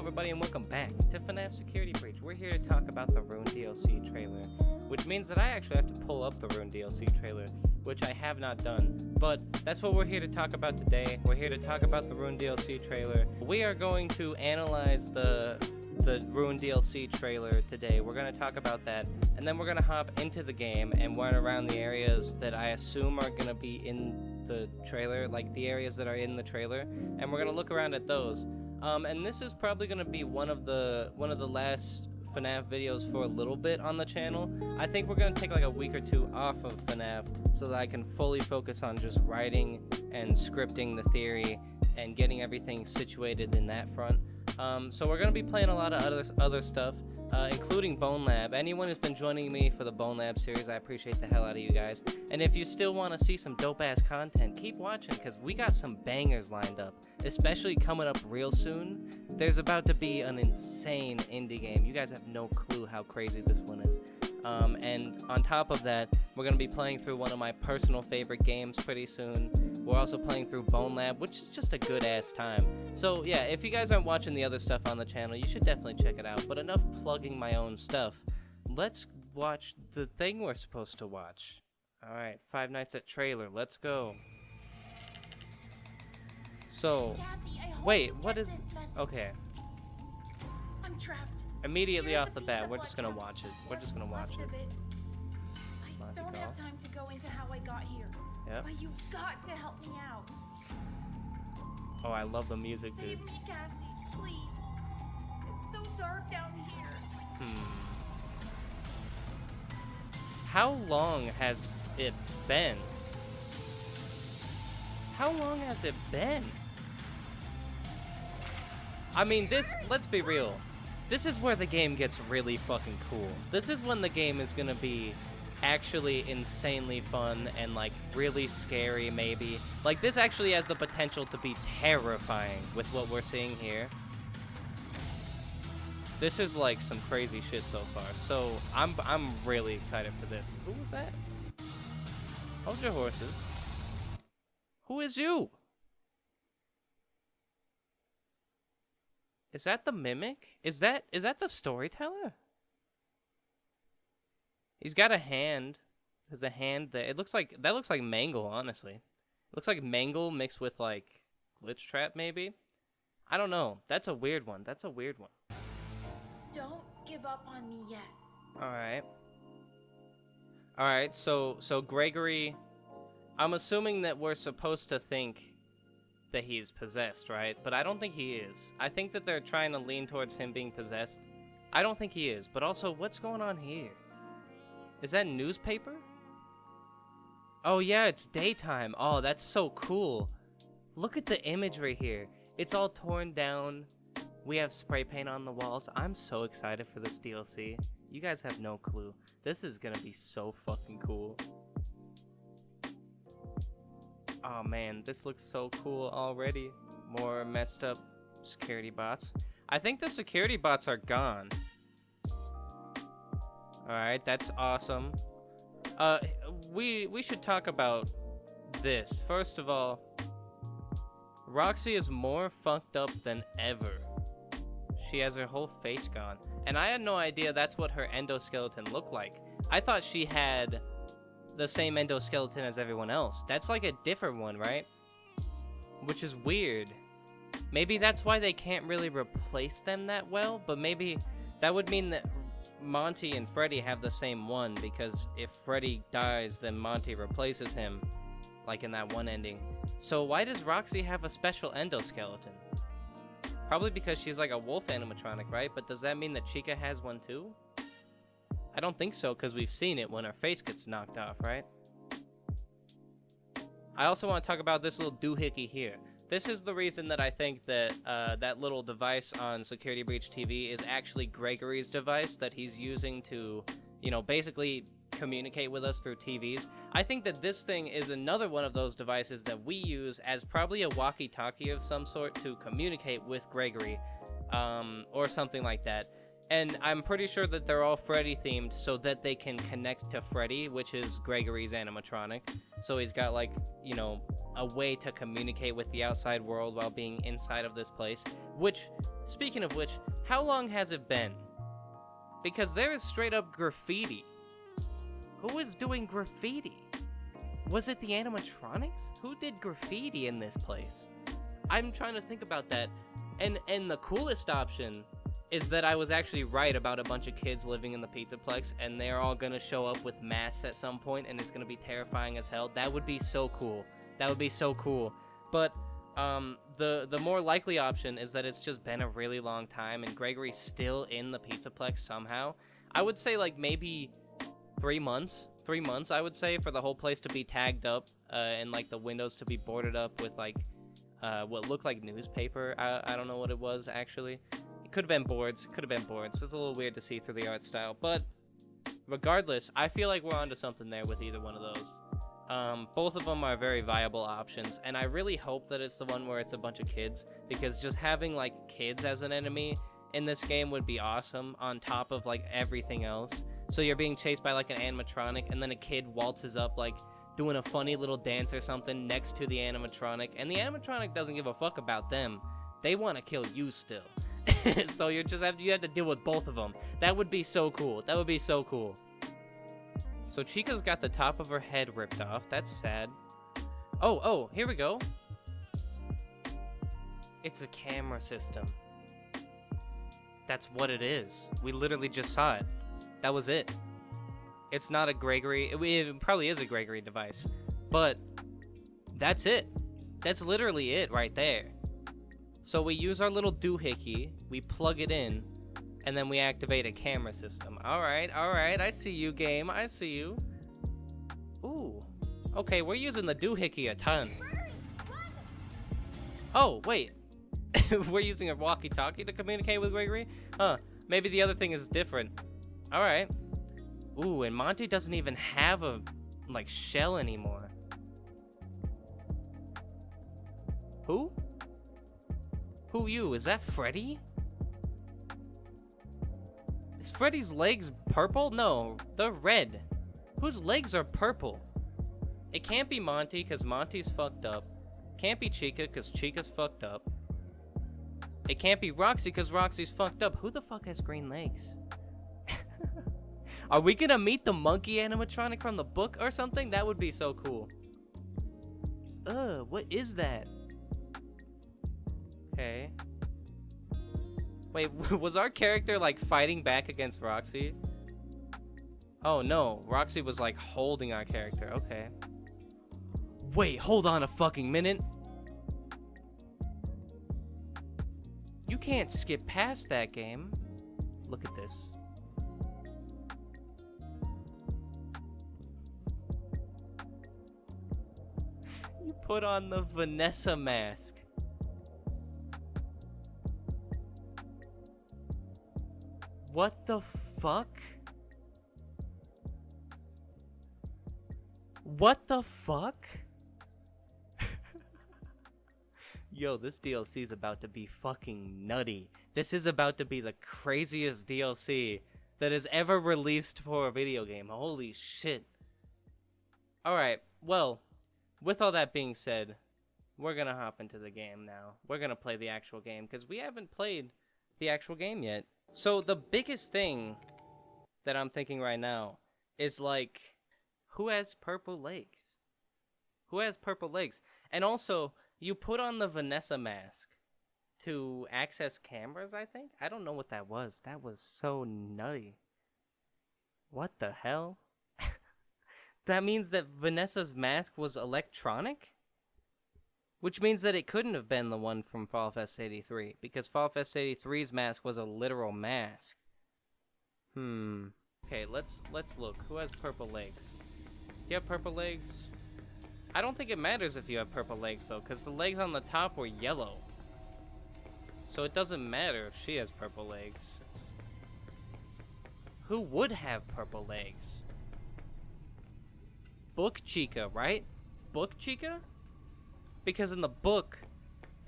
everybody, and welcome back to FNAF Security Breach. We're here to talk about the Rune DLC trailer, which means that I actually have to pull up the Rune DLC trailer, which I have not done. But that's what we're here to talk about today. We're here to talk about the Rune DLC trailer. We are going to analyze the Rune DLC trailer today. We're going to talk about that, and then we're going to hop into the game and run around the areas that I assume are going to be in the trailer, like the areas that are in the trailer, and we're going to look around at those. And this is probably going to be one of the last FNAF videos for a little bit on the channel. I think we're going to take like a week or two off of FNAF so that I can fully focus on just writing and scripting the theory and getting everything situated in that front. So we're going to be playing a lot of other stuff, including Bone Lab. Anyone who's been joining me for the Bone Lab series, I appreciate the hell out of you guys. And if you still want to see some dope-ass content, keep watching, because we got some bangers lined up, especially coming up real soon. There's about to be an insane indie game. You guys have no clue how crazy this one is. And on top of that, we're going to be playing through one of my personal favorite games pretty soon. We're also playing through Bone Lab, which is just a good-ass time. So, yeah, if you guys aren't watching the other stuff on the channel, you should definitely check it out. But enough plugging my own stuff. Let's watch the thing we're supposed to watch. Alright, Five Nights at Trailer. Let's go. So, wait, what is... Okay. I'm trapped. Immediately off the bat, we're just gonna watch it. We're just gonna watch it. I don't have time to go into how I got here. Yep. But you've got to help me out. Oh, I love the music, dude. Save me, Cassie, please. It's so dark down here. How long has it been? How long has it been? I mean, let's be real. This is where the game gets really fucking cool. This is when the game is gonna be actually insanely fun and like really scary, maybe. Like, this actually has the potential to be terrifying with what we're seeing here. This is like some crazy shit so far. So I'm really excited for this. Who was that? Hold your horses. Who is you? Is that the mimic? Is that the storyteller? He's got a hand. There's a hand there. That looks like Mangle, honestly. It looks like Mangle mixed with like Glitch Trap, maybe. I don't know. That's a weird one. That's a weird one. Don't give up on me yet. Alright. Alright, so Gregory, I'm assuming that we're supposed to think that he's possessed, right? But I don't think he is. I think that they're trying to lean towards him being possessed. I don't think he is. But also, what's going on here? Is that newspaper? Oh yeah, it's daytime. Oh, that's so cool. Look at the imagery here. It's all torn down. We have spray paint on the walls. I'm so excited for this DLC. You guys have no clue. This is gonna be so fucking cool. Oh man, this looks so cool already. More messed up security bots. I think the security bots are gone. Alright, that's awesome. We should talk about this. First of all, Roxy is more fucked up than ever. She has her whole face gone. And I had no idea that's what her endoskeleton looked like. I thought she had the same endoskeleton as everyone else. That's like a different one, right? Which is weird. Maybe that's why they can't really replace them that well, but maybe that would mean that Monty and Freddy have the same one, because if Freddy dies, then Monty replaces him, like in that one ending. So why does Roxy have a special endoskeleton? Probably because she's like a wolf animatronic, right? But does that mean that Chica has one too? I don't think so, because we've seen it when her face gets knocked off, right? I also want to talk about this little doohickey here. This is the reason that I think that that little device on Security Breach TV is actually Gregory's device that he's using to, you know, basically communicate with us through TVs. I think that this thing is another one of those devices that we use as probably a walkie-talkie of some sort to communicate with Gregory, or something like that. And I'm pretty sure that they're all Freddy themed so that they can connect to Freddy, which is Gregory's animatronic. So he's got like, you know, a way to communicate with the outside world while being inside of this place. Which, speaking of which, how long has it been? Because there is straight up graffiti. Who is doing graffiti? Was it the animatronics? Who did graffiti in this place? I'm trying to think about that. And the coolest option is that I was actually right about a bunch of kids living in the PIZZAPLEX, and they're all gonna show up with masks at some point, and it's gonna be terrifying as hell. That would be so cool. That would be so cool. But the more likely option is that it's just been a really long time, and Gregory's still in the PIZZAPLEX somehow. I would say like maybe 3 months. 3 months, I would say, for the whole place to be tagged up, and like the windows to be boarded up with like what looked like newspaper. I don't know what it was actually. It could have been boards. It's a little weird to see through the art style, but regardless, I feel like we're onto something there with either one of those. Both of them are very viable options, and I really hope that it's the one where it's a bunch of kids, because just having like kids as an enemy in this game would be awesome on top of like everything else. So you're being chased by like an animatronic, and then a kid waltzes up like doing a funny little dance or something next to the animatronic, and the animatronic doesn't give a fuck about them. They want to kill you still. So you have to deal with both of them. That would be so cool. That would be so cool. So Chica's got the top of her head ripped off. That's sad. Oh, here we go. It's a camera system. That's what it is. We literally just saw it. That was it. It's not a Gregory. It probably is a Gregory device. But that's it. That's literally it right there. So we use our little doohickey, we plug it in, and then we activate a camera system. Alright, I see you, game, I see you. Ooh. Okay, we're using the doohickey a ton. Oh, wait. We're using a walkie-talkie to communicate with Gregory? Huh, maybe the other thing is different. Alright. Ooh, and Monty doesn't even have a, like, shell anymore. Who? Who you? Is that Freddy? Is Freddy's legs purple? No, they're red. Whose legs are purple? It can't be Monty, because Monty's fucked up. Can't be Chica, because Chica's fucked up. It can't be Roxy, because Roxy's fucked up. Who the fuck has green legs? Are we gonna meet the monkey animatronic from the book or something? That would be so cool. What is that? Okay. Wait, was our character like fighting back against Roxy? Oh no, Roxy was like holding our character. Okay. Wait, hold on a fucking minute. You can't skip past that game. Look at this. You put on the Vanessa mask. What the fuck? What the fuck? Yo, this DLC is about to be fucking nutty. This is about to be the craziest DLC that is ever released for a video game. Holy shit. Alright, well, with all that being said, we're gonna hop into the game now. We're gonna play the actual game, because we haven't played the actual game yet. So the biggest thing that I'm thinking right now is like, who has purple legs? Who has purple legs? And also, you put on the Vanessa mask to access cameras, I think? I don't know what that was. That was so nutty. What the hell? That means that Vanessa's mask was electronic? Which means that it couldn't have been the one from Fall Fest 83, because Fall Fest 83's mask was a literal mask. Okay, let's look. Who has purple legs? Do you have purple legs? I don't think it matters if you have purple legs, though, because the legs on the top were yellow. So it doesn't matter if she has purple legs. Who would have purple legs? Book Chica, right? Book Chica? Because in the book,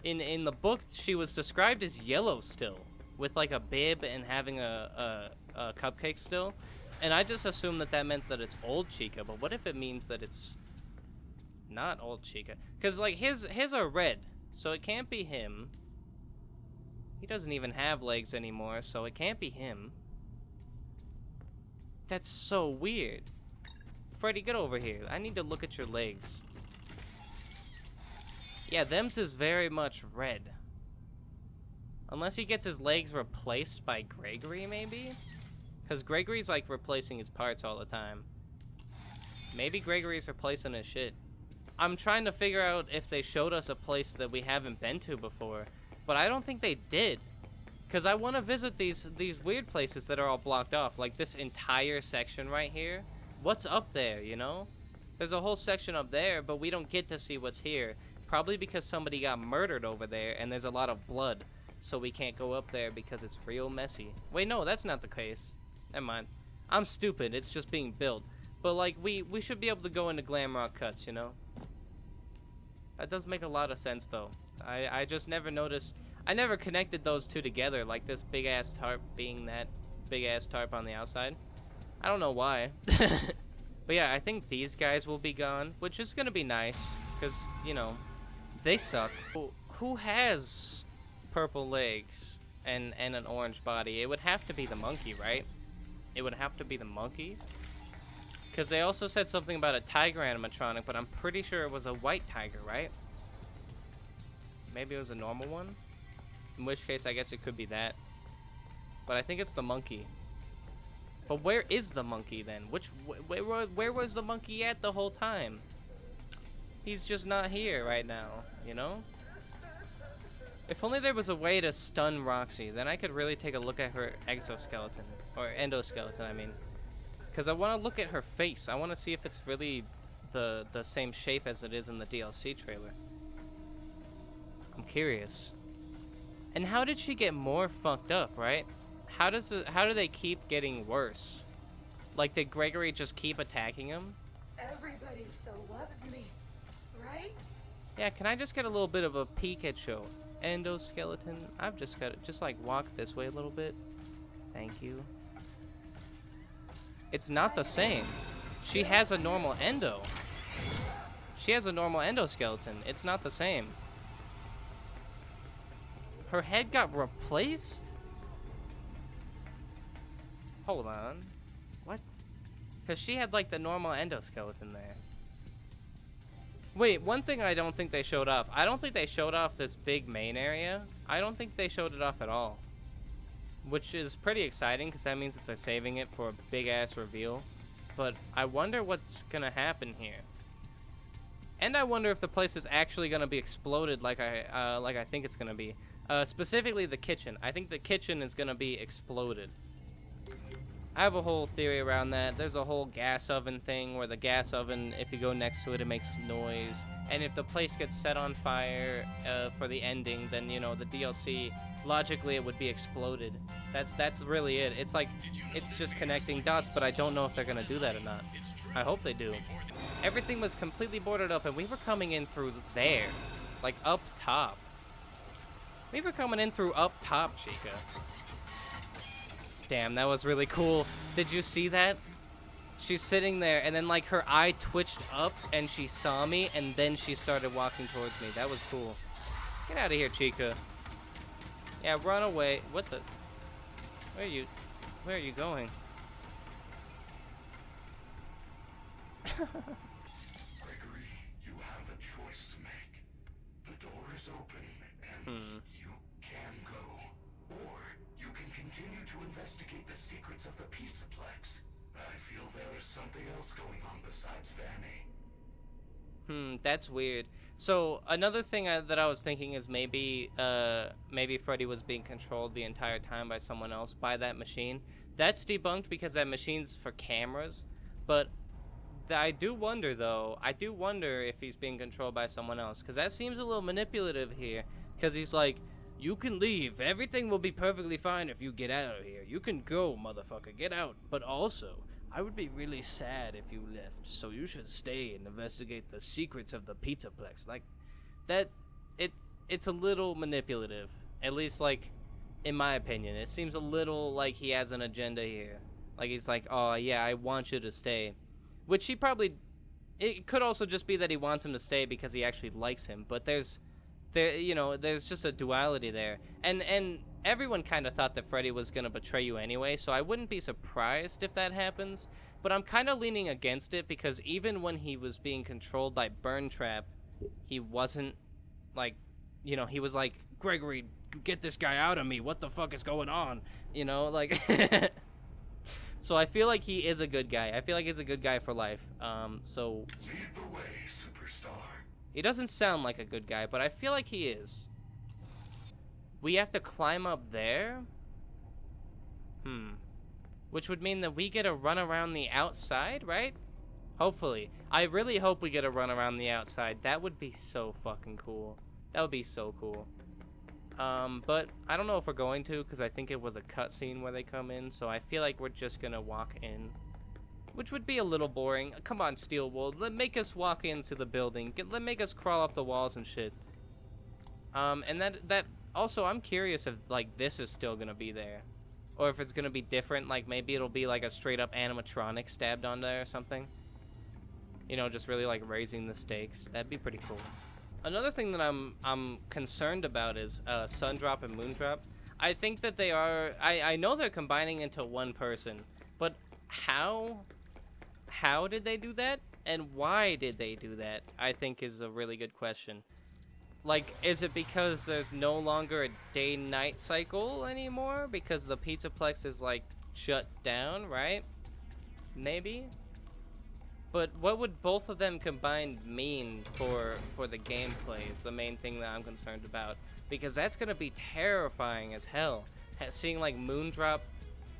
in the book, she was described as yellow still, with like a bib and having a cupcake still. And I just assumed that that meant that it's old Chica, but what if it means that it's Not old Chica. Because, like, his are red. So it can't be him. He doesn't even have legs anymore, so it can't be him. That's so weird. Freddy, get over here. I need to look at your legs. Yeah, them's is very much red. Unless he gets his legs replaced by Gregory, maybe? Because Gregory's, like, replacing his parts all the time. Maybe Gregory's replacing his shit. I'm trying to figure out if they showed us a place that we haven't been to before. But I don't think they did. Because I want to visit these weird places that are all blocked off. Like this entire section right here. What's up there, you know? There's a whole section up there, but we don't get to see what's here. Probably because somebody got murdered over there and there's a lot of blood. So we can't go up there because it's real messy. Wait, no, that's not the case. Never mind. I'm stupid. It's just being built. But, like, we should be able to go into glam rock cuts, you know? That does make a lot of sense, though. I just never noticed. I never connected those two together, like this big-ass tarp being that big-ass tarp on the outside. I don't know why. But, yeah, I think these guys will be gone, which is going to be nice. Because, you know, they suck. Who has purple legs and an orange body? It would have to be the monkey, right? It would have to be the monkey. Because they also said something about a tiger animatronic, but I'm pretty sure it was a white tiger, right? Maybe it was a normal one? In which case, I guess it could be that. But I think it's the monkey. But where is the monkey then? Where was the monkey at the whole time? He's just not here right now, you know? If only there was a way to stun Roxy, then I could really take a look at her exoskeleton. Or endoskeleton, I mean. Because I want to look at her face. I want to see if it's really the same shape as it is in the DLC trailer. I'm curious. And how did she get more fucked up, right? How do they keep getting worse? Like, did Gregory just keep attacking him? Everybody still loves me, right? Yeah, can I just get a little bit of a peek at your endoskeleton? I've just got to just like walk this way a little bit. Thank you. It's not the same. She has a normal endo. She has a normal endoskeleton. It's not the same. Her head got replaced? Hold on. What? Because she had like the normal endoskeleton there. Wait, one thing I don't think they showed off. I don't think they showed off this big main area. I don't think they showed it off at all. Which is pretty exciting because that means that they're saving it for a big ass reveal. But I wonder what's gonna happen here. And I wonder if the place is actually gonna be exploded like I think it's gonna be. Specifically the kitchen. I think the kitchen is gonna be exploded. I have a whole theory around that. There's a whole gas oven thing where the gas oven, if you go next to it, it makes noise. And if the place gets set on fire for the ending, then, you know, the DLC, logically it would be exploded. That's really it. It's like, it's just connecting dots, but I don't know if they're gonna do that or not. I hope they do. Everything was completely boarded up, and we were coming in through there. Like, up top. We were coming in through up top, Chica. Damn, that was really cool. Did you see that? She's sitting there, and then, like, her eye twitched up, and she saw me, and then she started walking towards me. That was cool. Get out of here, Chica. Yeah, run away. What the? Where are you going? Gregory, you have a choice to make. The door is open, and you can go. Or you can continue to investigate the secrets of the PIZZAPLEX. I feel there is something else going on besides Vanny. That's weird. So another thing that I was thinking is maybe Freddy was being controlled the entire time by someone else, by that machine. That's debunked because that machine's for cameras. But I do wonder, though. I do wonder if he's being controlled by someone else, because that seems a little manipulative here. Because he's like, you can leave. Everything will be perfectly fine if you get out of here. You can go, motherfucker. Get out. But also, I would be really sad if you left, so you should stay and investigate the secrets of the PIZZAPLEX. Like, that, it's a little manipulative. At least, like, in my opinion. It seems a little like he has an agenda here. Like, he's like, oh, yeah, I want you to stay. Which he probably it could also just be that he wants him to stay because he actually likes him. But there's just a duality there, and everyone kind of thought that Freddy was gonna betray you anyway, so I wouldn't be surprised if that happens. But I'm kind of leaning against it because even when he was being controlled by Burn Trap, he wasn't like, he was like, Gregory, get this guy out of me. What the fuck is going on? Like. So I feel like he is a good guy. I feel like he's a good guy for life. So Lead the way, superstar. he doesn't sound like a good guy, but I feel like he is. We have to climb up there? Which would mean that we get a run around the outside, right? Hopefully. I really hope we get a run around the outside. That would be so fucking cool. That would be so cool. But I don't know if we're going to, because I think it was a cutscene where they come in, so I feel like we're just gonna walk in. Which would be a little boring. Come on, Steelwool, make us walk into the building. Make us crawl up the walls and shit. And that also, I'm curious if, like, this is still gonna be there. Or if it's gonna be different, like, maybe it'll be, like, a straight-up animatronic stabbed on there or something. Just really, like, raising the stakes. That'd be pretty cool. Another thing that I'm concerned about is Sundrop and Moondrop. I think that they are... I know they're combining into one person, but how did they do that? And why did they do that? I think is a really good question. Like, is it because there's no longer a day-night cycle anymore? Because the PIZZAPLEX is, like, shut down, right? Maybe? But what would both of them combined mean for the gameplay is the main thing that I'm concerned about. Because that's going to be terrifying as hell. Seeing, like, Moondrop,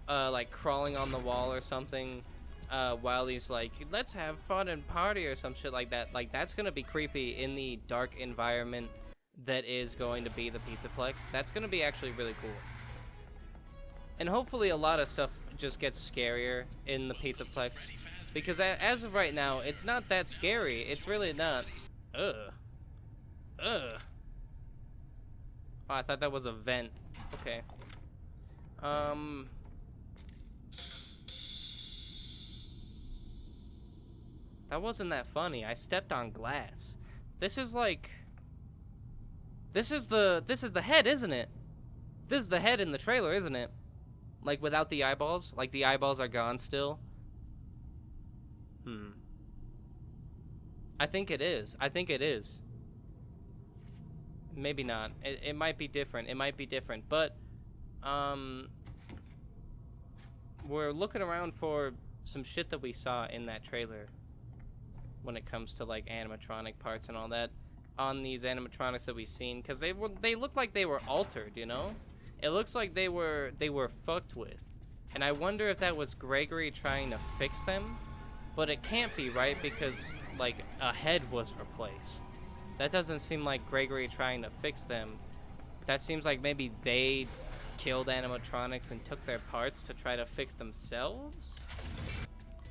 like, crawling on the wall or something, while he's like, let's have fun and party or some shit like that. Like, that's going to be creepy in the dark environment that is going to be the PIZZAPLEX. That's going to be actually really cool. And hopefully a lot of stuff just gets scarier in the PIZZAPLEX. Because as of right now, it's not that scary. It's really not. Ugh. Oh, I thought that was a vent. Okay. That wasn't that funny. I stepped on glass. This is like... This is the head, isn't it? This is the head in the trailer, isn't it? Like, without the eyeballs? Like, the eyeballs are gone still? I think it is. I think it is. Maybe not. It might be different. It might be different. But, we're looking around for some shit that we saw in that trailer when it comes to, like, animatronic parts and all that on these animatronics that we've seen, because they look like they were altered, It looks like they were fucked with. And I wonder if that was Gregory trying to fix them. But it can't be, right? Because, like, a head was replaced. That doesn't seem like Gregory trying to fix them. That seems like maybe they killed animatronics and took their parts to try to fix themselves?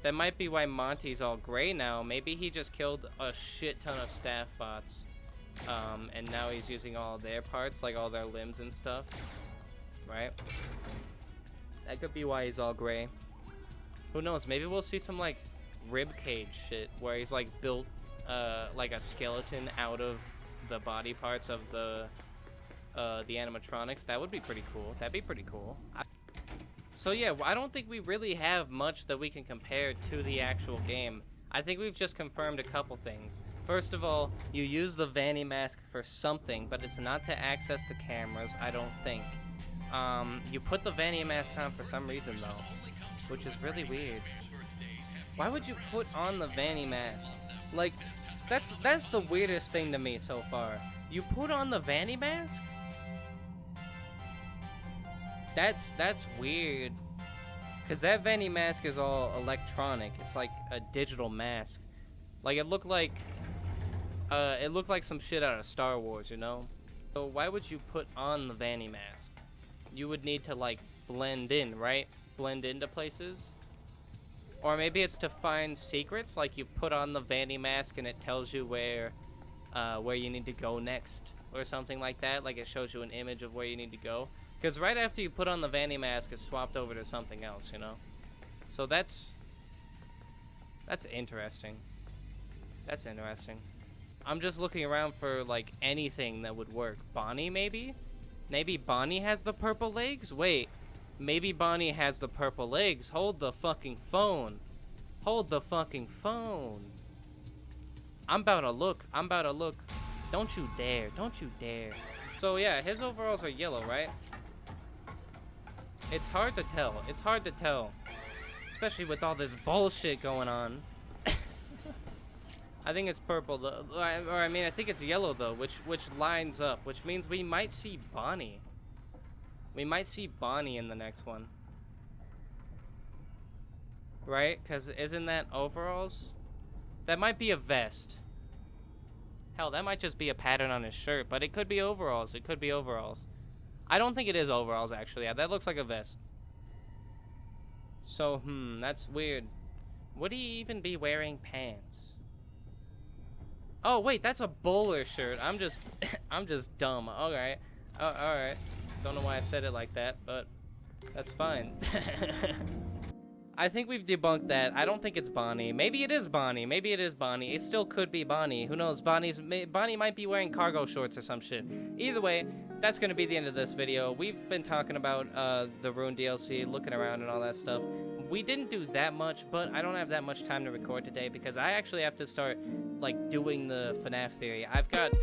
That might be why Monty's all gray now. Maybe he just killed a shit ton of staff bots. And now he's using all their parts, like all their limbs and stuff. Right? That could be why he's all gray. Who knows? Maybe we'll see some, like, rib cage shit where he's, like, built like a skeleton out of the body parts of the animatronics. That would be pretty cool. That'd be pretty cool. So yeah, I don't think we really have much that we can compare to the actual game. I think we've just confirmed a couple things. First of all, you use the Vanny mask for something, but it's not to access the cameras, I don't think. You put the Vanny mask on for some reason though, which is really weird. Why would you put on the Vanny mask? Like, that's the weirdest thing to me so far. You put on the Vanny mask? That's weird. Cause that Vanny mask is all electronic. It's like a digital mask. Like it looked like some shit out of Star Wars, So why would you put on the Vanny mask? You would need to like blend in, right? Blend into places. Or maybe it's to find secrets, like you put on the Vanny mask and it tells you where you need to go next, or something like that. Like it shows you an image of where you need to go. Because right after you put on the Vanny mask, it's swapped over to something else, So that's interesting. That's interesting. I'm just looking around for, like, anything that would work. Bonnie, maybe? Maybe Bonnie has the purple legs? Wait. Maybe Bonnie has the purple legs. Hold the fucking phone. Hold the fucking phone. I'm about to look. I'm about to look. Don't you dare. Don't you dare. So, yeah, his overalls are yellow, right? It's hard to tell. It's hard to tell. Especially with all this bullshit going on. I think it's purple, though. Or I mean, I think it's yellow, though, which lines up. Which means we might see Bonnie. We might see Bonnie in the next one. Right? Because isn't that overalls? That might be a vest. Hell, that might just be a pattern on his shirt. But it could be overalls. It could be overalls. I don't think it is overalls, actually. Yeah, that looks like a vest. So, that's weird. Would he even be wearing pants? Oh, wait, that's a bowler shirt. I'm just dumb. Alright. Alright. Don't know why I said it like that, but that's fine. I think we've debunked that. I don't think it's Bonnie. Maybe it is Bonnie. Maybe it is Bonnie. It still could be Bonnie. Who knows? Bonnie might be wearing cargo shorts or some shit. Either way, that's going to be the end of this video. We've been talking about the Rune DLC, looking around and all that stuff. We didn't do that much, but I don't have that much time to record today because I actually have to start, like, doing the FNAF theory. I've got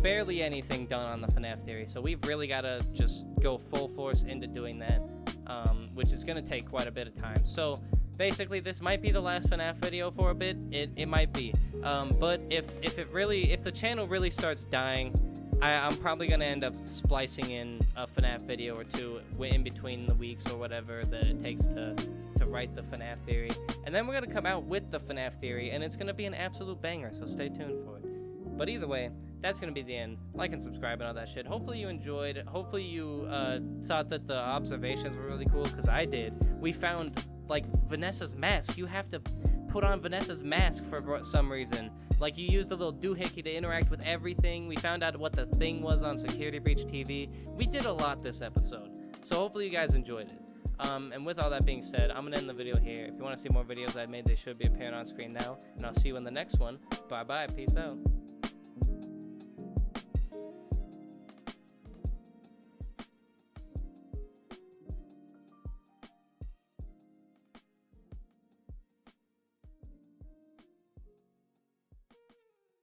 barely anything done on the FNAF theory, so we've really got to just go full force into doing that, which is going to take quite a bit of time. So basically, this might be the last FNAF video for a bit. It might be, but if the channel really starts dying, I'm probably gonna end up splicing in a FNAF video or two in between the weeks or whatever that it takes to write the FNAF theory, and then we're gonna come out with the FNAF theory, and it's gonna be an absolute banger. So stay tuned for it. But either way, that's gonna be the end. Like and subscribe and all that shit. Hopefully you enjoyed. Hopefully you thought that the observations were really cool, because I did. We found, like, Vanessa's mask. You have to put on Vanessa's mask for some reason. Like, you used a little doohickey to interact with everything. We found out what the thing was on Security Breach TV. We did a lot this episode. So hopefully you guys enjoyed it. And with all that being said, I'm gonna end the video here. If you want to see more videos I made, they should be appearing on screen now. And I'll see you in the next one. Bye bye. Peace out.